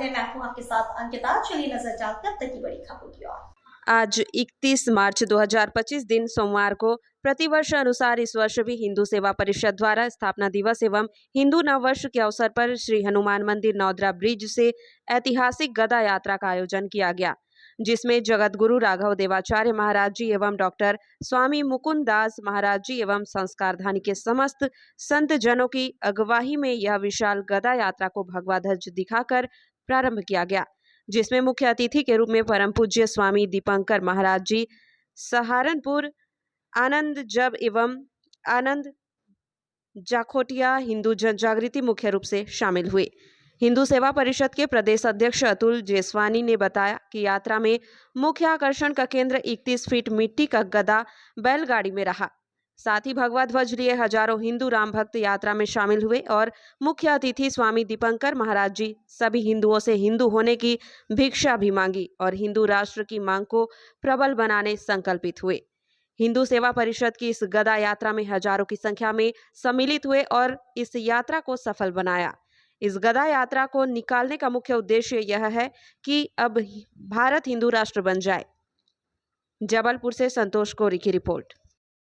स्वागत है। मैं हूं आपके साथ अंकिता। चलिए नजर डालते हैं अब तक की बड़ी खबरों की ओर। आज 31 मार्च 2025 दिन सोमवार को प्रतिवर्ष अनुसार इस वर्ष भी हिंदू सेवा परिषद द्वारा स्थापना दिवस एवं हिंदू नव वर्ष के अवसर पर श्री हनुमान मंदिर नौदरा ब्रिज से ऐतिहासिक गदा यात्रा का आयोजन किया गया, जिसमें जगत गुरु राघव देवाचार्य महाराज जी एवं डॉक्टर स्वामी मुकुंद दास महाराज जी एवं संस्कारधानी के समस्त संत जनों की अगुवाई में यह विशाल गदा यात्रा को भगवा ध्वज दिखाकर प्रारंभ किया गया, जिसमें मुख्य अतिथि के रूप में परम पूज्य स्वामी दीपंकर महाराज जी सहारनपुर, आनंद जब एवं आनंद जाखोटिया हिंदू जन जागृति मुख्य रूप से शामिल हुए। हिंदू सेवा परिषद के प्रदेश अध्यक्ष अतुल जेसवानी ने बताया कि यात्रा में मुख्य आकर्षण का केंद्र 31 फीट मिट्टी का गदा बैलगाड़ी में रहा। साथ ही भगवा ध्वज लिए हजारों हिंदू राम भक्त यात्रा में शामिल हुए और मुख्य अतिथि स्वामी दीपंकर महाराज जी सभी हिंदुओं से हिंदू होने की भिक्षा भी मांगी और हिंदू राष्ट्र की मांग को प्रबल बनाने संकल्पित हुए। हिंदू सेवा परिषद की इस गदा यात्रा में हजारों की संख्या में सम्मिलित हुए और इस यात्रा को सफल बनाया। इस गदा यात्रा को निकालने का मुख्य उद्देश्य यह है कि अब भारत हिंदू राष्ट्र बन जाए। जबलपुर से संतोष कोरी की रिपोर्ट।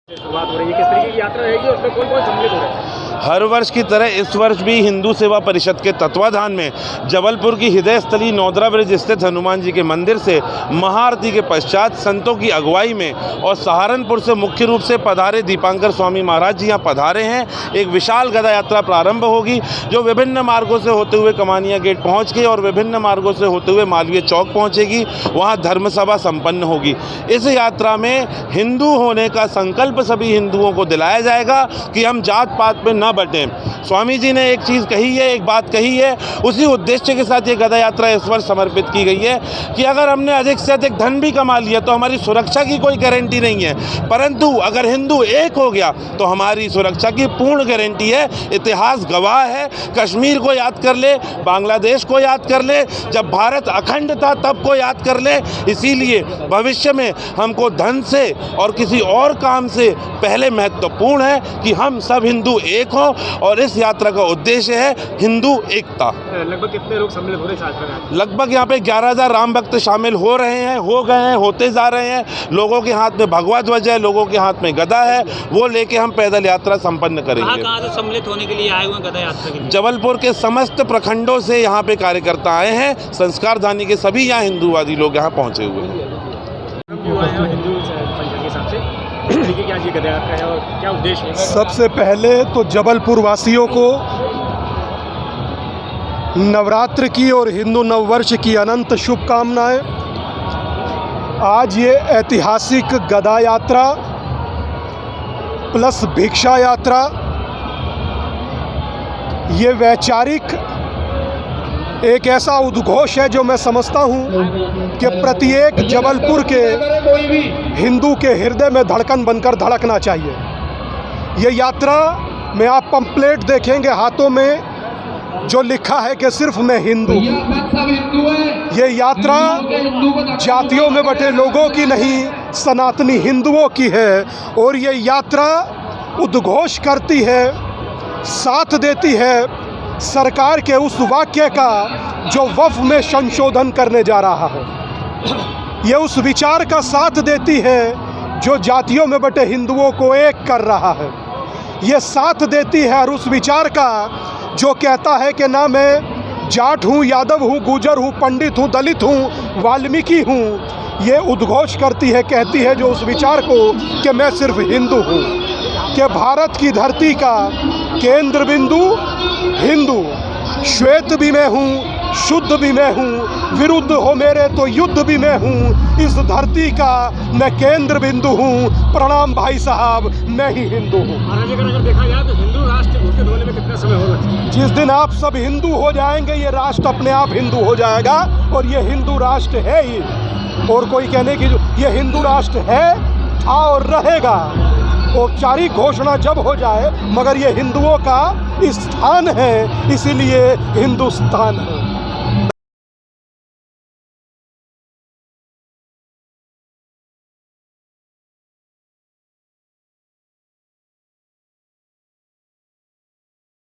शुरुआत हो रही है, किस तरीके की यात्रा रहेगी और उसमें कौन-कौन सम्मिलित हो रहे हैं? हर वर्ष की तरह इस वर्ष भी हिंदू सेवा परिषद के तत्वाधान में जबलपुर की हृदय स्थली नौदरा ब्रिज स्थित हनुमान जी के मंदिर से महाआरती के पश्चात संतों की अगुवाई में और सहारनपुर से मुख्य रूप से पधारे दीपंकर स्वामी महाराज जी यहाँ पधारे हैं। एक विशाल गदा यात्रा प्रारंभ होगी जो विभिन्न मार्गों से होते हुए कमानिया गेट पहुँच के और विभिन्न मार्गों से होते हुए मालवीय चौक पहुँचेगी। वहाँ धर्मसभा संपन्न होगी। इस यात्रा में हिंदू होने का संकल्प सभी हिंदुओं को दिलाया जाएगा कि हम जात पात में न बटें। स्वामी जी ने एक चीज़ कही है, एक बात कही है, उसी उद्देश्य के साथ ये गदा यात्रा इस वर्ष समर्पित की गई है कि अगर हमने अधिक से अधिक धन भी कमा लिया तो हमारी सुरक्षा की कोई गारंटी नहीं है, परंतु अगर हिंदू एक हो गया तो हमारी सुरक्षा की पूर्ण गारंटी है। इतिहास गवाह है, कश्मीर को याद कर ले, बांग्लादेश को याद कर ले, जब भारत अखंड था तब को याद कर ले। इसीलिए भविष्य में हमको धन से और किसी और काम से पहले महत्वपूर्ण है कि हम सब हिंदू एक हों और इस यात्रा का उद्देश्य है हिंदू एकता। लगभग कितने लोग सम्मिलित हो रहे हैं? लगभग यहाँ पे 11,000 राम भक्त शामिल हो रहे हैं, हो गए हैं, होते जा रहे हैं। लोगों के हाथ में भगवा ध्वज है, लोगों के हाथ में गदा है, वो लेके हम पैदल यात्रा संपन्न करेंगे। कहाँ से सम्मिलित होने के लिए आए हुए गदा यात्रा के लिए? जबलपुर के समस्त प्रखंडों से यहाँ पे कार्यकर्ता आए हैं। संस्कारधानी के सभी यहाँ हिंदूवादी लोग यहाँ पहुँचे हुए हैं। क्या उद्देश्य है? सबसे पहले तो जबलपुर वासियों को नवरात्र की और हिंदू नववर्ष की अनंत शुभकामनाएं। आज ये ऐतिहासिक गदा यात्रा प्लस भिक्षा यात्रा, ये वैचारिक एक ऐसा उद्घोष है जो मैं समझता हूँ कि प्रत्येक जबलपुर के हिंदू के हृदय में धड़कन बनकर धड़कना चाहिए। ये यात्रा में आप पंपलेट देखेंगे हाथों में जो लिखा है कि सिर्फ मैं हिंदू। ये यात्रा जातियों में बटे लोगों की नहीं, सनातनी हिंदुओं की है और ये यात्रा उद्घोष करती है, साथ देती है सरकार के उस वाक्य का जो वक्फ में संशोधन करने जा रहा है। ये उस विचार का साथ देती है जो जातियों में बटे हिंदुओं को एक कर रहा है। ये साथ देती है और उस विचार का जो कहता है कि ना मैं जाट हूँ, यादव हूँ, गुजर हूँ, पंडित हूँ, दलित हूँ, वाल्मीकि हूँ। ये उद्घोष करती है, कहती है जो उस विचार को कि मैं सिर्फ हिंदू हूँ, कि भारत की धरती का केंद्र बिंदु हिंदू, श्वेत भी मैं हूँ, शुद्ध भी मैं हूँ, विरुद्ध हो मेरे तो युद्ध भी मैं हूँ। इस धरती का मैं केंद्र बिंदु हूँ। प्रणाम भाई साहब, मैं ही हिंदू हूँ। अगर देखा जाए तो हिंदू राष्ट्र घोषित होने में कितना समय होगा? जिस दिन आप सब हिंदू हो जाएंगे ये राष्ट्र अपने आप हिंदू हो जाएगा और ये हिंदू राष्ट्र है ही। और कोई कहने की ये हिंदू राष्ट्र है, था और रहेगा। औपचारिक घोषणा जब हो जाए, मगर ये हिंदुओं का स्थान है, इसीलिए हिंदुस्तान है।